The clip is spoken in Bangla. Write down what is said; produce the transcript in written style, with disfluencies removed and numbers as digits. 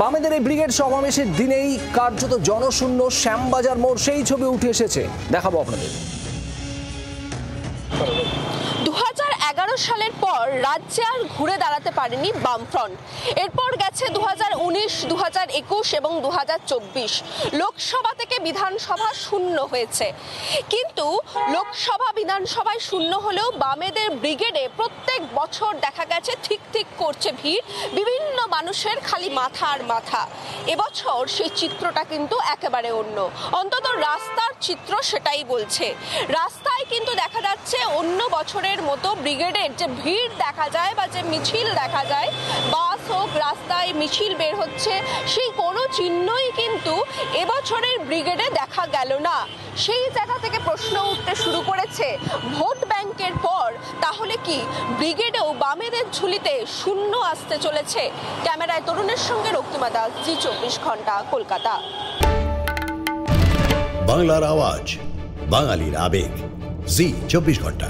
বামেদের এই ব্রিগেড সমাবেশের দিনেই কার্যত জনশূন্য শ্যামবাজার মোড়, সেই ছবি উঠে এসেছে, দেখাবো আপনাদের। 2011 সালের পর রাজ্যে আর ঘুরে দাঁড়াতে পারেনি বামফ্রন্ট। এরপর গেছে 2019, 2021 এবং 2024। লোকসভা থেকে বিধানসভা শূন্য হয়েছে, কিন্তু লোকসভা বিধানসভায় শূন্য হলেও বামেদের ব্রিগেডে প্রত্যেক বছর দেখা গেছে ঠিক ঠিক করছে ভিড়, বিভিন্ন মানুষের খালি মাথা আর মাথা। এবছর সেই চিত্রটা কিন্তু একেবারে অন্য, অন্তত রাস্তার চিত্র সেটাই বলছে। রাস্তায় কিন্তু দেখা যাচ্ছে অন্য বছরের মতো ব্রিগেডের যে ভিড় দেখা যায় বা যে মিছিল দেখা যায়, বাস হোক, রাস্তায় মিছিল বের হচ্ছে, সেই কোনো চিহ্নই কিন্তু এবছরের ব্রিগেডে দেখা গেল না। সেই জায়গা থেকে প্রশ্ন উঠতে শুরু করেছে, ভোট ব্যাংকের পর তাহলে কি ব্রিগেডেও বামেদের ঝুলিতে শূন্য আসতে চলেছে? ক্যামেরায় তরুণের সঙ্গে রক্তিমা দাস, জি 24 ঘন্টা, কলকাতা। বাংলার আওয়াজ, বাঙালির আবেগ, জি 24 ঘন্টা।